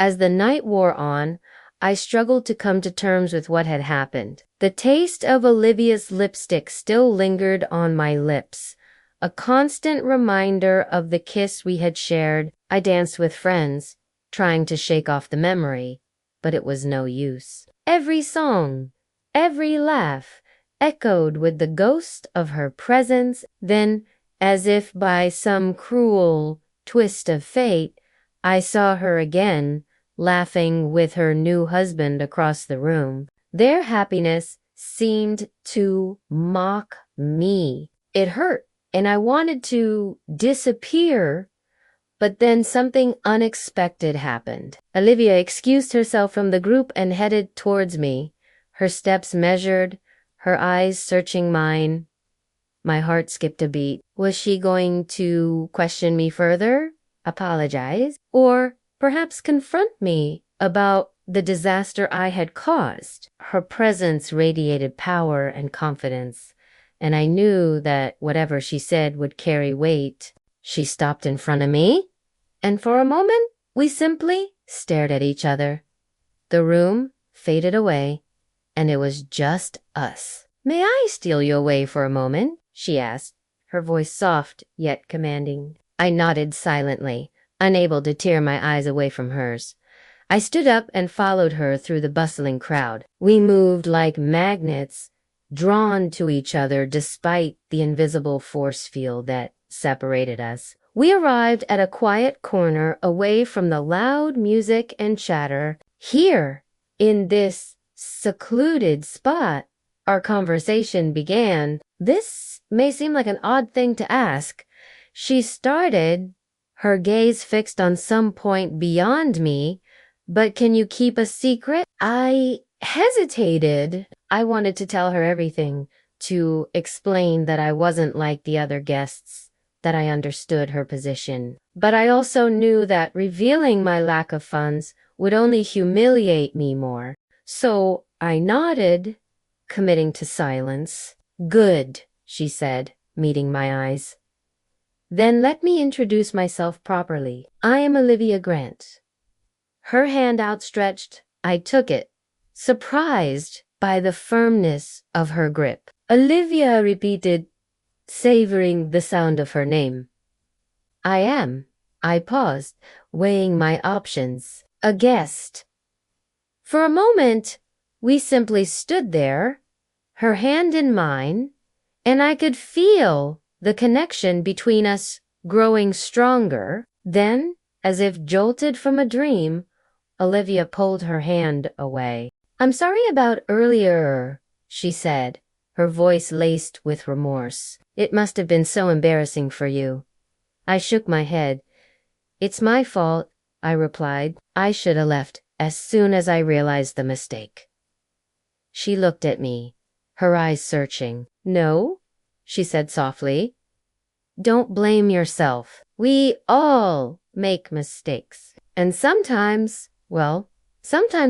As the night wore on, I struggled to come to terms with what had happened. The taste of Olivia's lipstick still lingered on my lips, a constant reminder of the kiss we had shared. I danced with friends, trying to shake off the memory, but it was no use. Every song, every laugh, echoed with the ghost of her presence. Then, as if by some cruel twist of fate, I saw her again, laughing with her new husband across the room. Their happiness seemed to mock me. It hurt, and I wanted to disappear, but then something unexpected happened. Olivia excused herself from the group and headed towards me, her steps measured, her eyes searching mine. My heart skipped a beat. Was she going to question me further, apologize, or perhaps confront me about the disaster I had caused? Her presence radiated power and confidence, and I knew that whatever she said would carry weight. She stopped in front of me, and for a moment we simply stared at each other. The room faded away, and it was just us. "May I steal you away for a moment?" she asked, her voice soft yet commanding. I nodded silently, unable to tear my eyes away from hers. I stood up and followed her through the bustling crowd. We moved like magnets, drawn to each other despite the invisible force field that separated us. We arrived at a quiet corner away from the loud music and chatter. Here, in this secluded spot, our conversation began. This may seem like an odd thing to ask. She started, her gaze fixed on some point beyond me. "But can you keep a secret?" I hesitated. I wanted to tell her everything, to explain that I wasn't like the other guests, that I understood her position. But I also knew that revealing my lack of funds would only humiliate me more. So I nodded, committing to silence. "Good," she said, meeting my eyes. "Then let me introduce myself properly. I am Olivia Grant." Her hand outstretched, I took it, surprised by the firmness of her grip. Olivia repeated, savoring the sound of her name. "I am." I paused, weighing my options. "A guest." For a moment, we simply stood there, her hand in mine, and I could feel the connection between us growing stronger. Then, as if jolted from a dream, Olivia pulled her hand away. "I'm sorry about earlier," she said, her voice laced with remorse. "It must have been so embarrassing for you." I shook my head. "It's my fault," I replied. "I should have left as soon as I realized the mistake." She looked at me, her eyes searching. "No," she said softly. "Don't blame yourself. We all make mistakes. And sometimes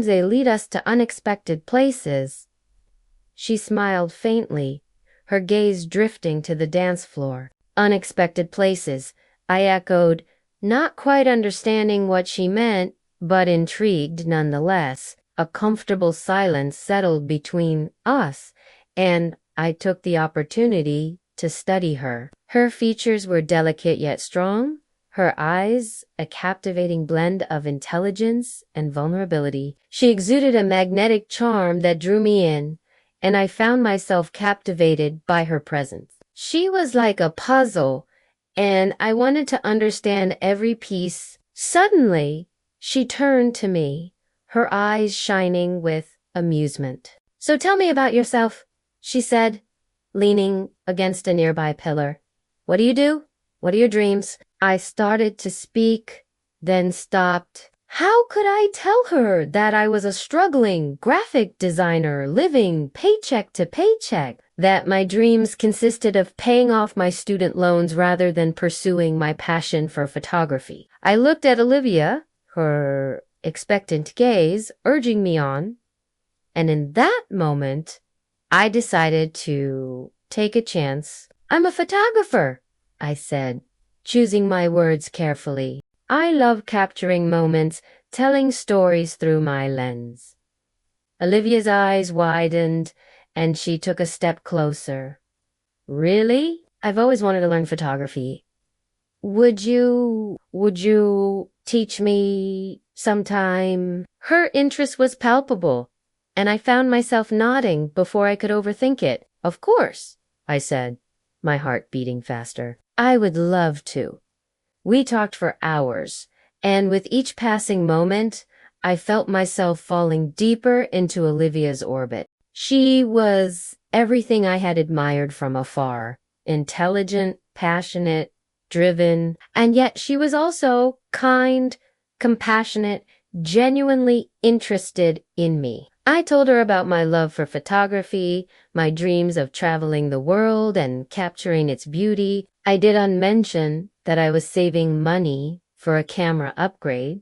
they lead us to unexpected places." She smiled faintly, her gaze drifting to the dance floor. "Unexpected places," I echoed, not quite understanding what she meant, but intrigued nonetheless. A comfortable silence settled between us, and I took the opportunity to study her. Her features were delicate yet strong, her eyes a captivating blend of intelligence and vulnerability. She exuded a magnetic charm that drew me in, and I found myself captivated by her presence. She was like a puzzle, and I wanted to understand every piece. Suddenly, she turned to me, her eyes shining with amusement. "So tell me about yourself," she said, leaning against a nearby pillar. "What do you do? What are your dreams?" I started to speak, then stopped. How could I tell her that I was a struggling graphic designer living paycheck to paycheck, that my dreams consisted of paying off my student loans rather than pursuing my passion for photography? I looked at Olivia, her expectant gaze urging me on, and in that moment, I decided to take a chance. "I'm a photographer," I said, choosing my words carefully. "I love capturing moments telling stories through my lens. Olivia's eyes widened, and she took a step closer. Really? I've always wanted to learn photography. Would you teach me sometime? Her interest was palpable, and I found myself nodding before I could overthink it. Of course, I said, my heart beating faster. I would love to. We talked for hours, and with each passing moment, I felt myself falling deeper into Olivia's orbit. She was everything I had admired from afar. Intelligent, passionate, driven, and yet she was also kind, compassionate, genuinely interested in me. I told her about my love for photography, my dreams of traveling the world and capturing its beauty. I did unmention that I was saving money for a camera upgrade,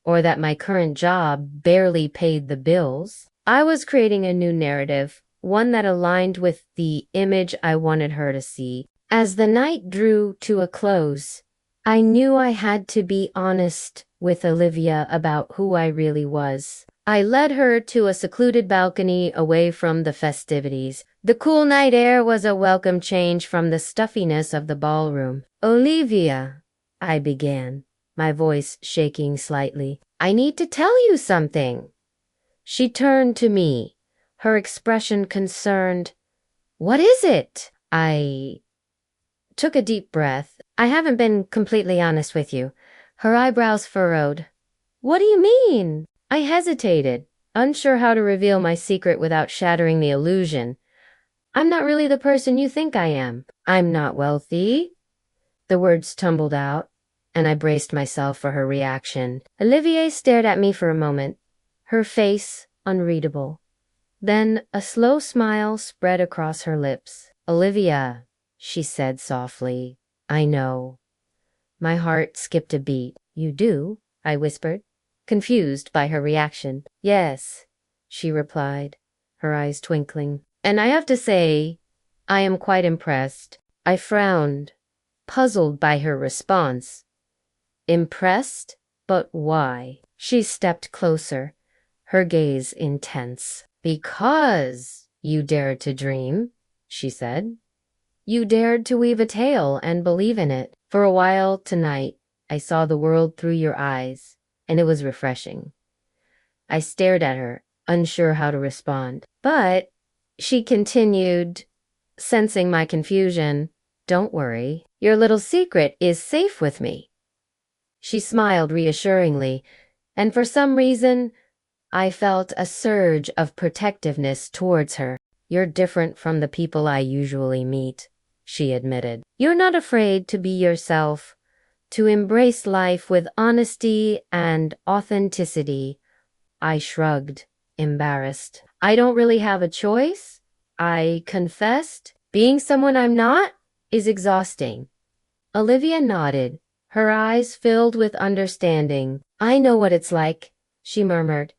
or that my current job barely paid the bills. I was creating a new narrative, one that aligned with the image I wanted her to see. As the night drew to a close, I knew I had to be honest with Olivia about who I really was. I led her to a secluded balcony away from the festivities. The cool night air was a welcome change from the stuffiness of the ballroom. Olivia, I began, my voice shaking slightly. I need to tell you something. She turned to me, her expression concerned. What is it? I took a deep breath. I haven't been completely honest with you. Her eyebrows furrowed. What do you mean? I hesitated, unsure how to reveal my secret without shattering the illusion. I'm not really the person you think I am. I'm not wealthy. The words tumbled out, and I braced myself for her reaction. Olivia stared at me for a moment, her face unreadable. Then a slow smile spread across her lips. Olivia, she said softly, I know. My heart skipped a beat. You do? I whispered, confused by her reaction. Yes, she replied, her eyes twinkling. And I have to say, I am quite impressed. I frowned, puzzled by her response. Impressed? But why? She stepped closer, her gaze intense. Because you dared to dream, she said. You dared to weave a tale and believe in it. For a while tonight, I saw the world through your eyes, and it was refreshing. I stared at her, unsure how to respond. But, she continued, sensing my confusion, don't worry, your little secret is safe with me. She smiled reassuringly, and for some reason, I felt a surge of protectiveness towards her. You're different from the people I usually meet, she admitted. You're not afraid to be yourself, to embrace life with honesty and authenticity. I shrugged, embarrassed. I don't really have a choice, I confessed. Being someone I'm not is exhausting. Olivia nodded, her eyes filled with understanding. I know what it's like, she murmured.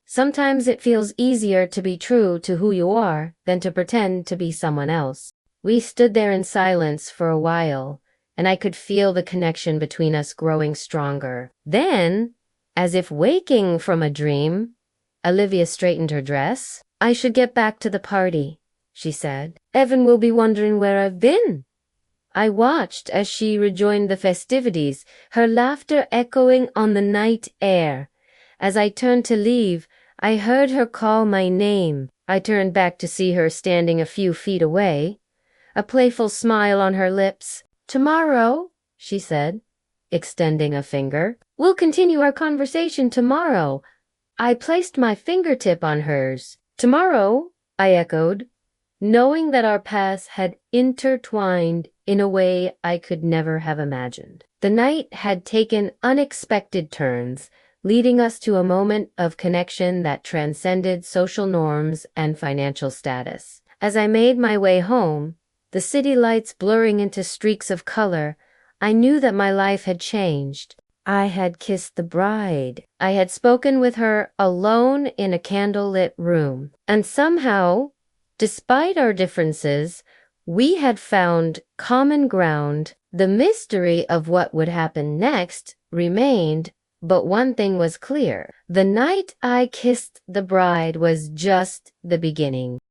Sometimes it feels easier to be true to who you are than to pretend to be someone else. We stood there in silence for a while, and I could feel the connection between us growing stronger. Then, as if waking from a dream, Olivia straightened her dress. I should get back to the party, she said. Evan will be wondering where I've been. I watched as she rejoined the festivities, her laughter echoing on the night air. As I turned to leave, I heard her call my name. I turned back to see her standing a few feet away, a playful smile on her lips. Tomorrow, she said, extending a finger. We'll continue our conversation tomorrow. I placed my fingertip on hers. Tomorrow, I echoed, knowing that our paths had intertwined in a way I could never have imagined. The night had taken unexpected turns, leading us to a moment of connection that transcended social norms and financial status. As I made my way home, the city lights blurring into streaks of color, I knew that my life had changed. I had kissed the bride. I had spoken with her alone in a candlelit room. And somehow, despite our differences, we had found common ground. The mystery of what would happen next remained But one thing was clear. The night I kissed the bride was just the beginning.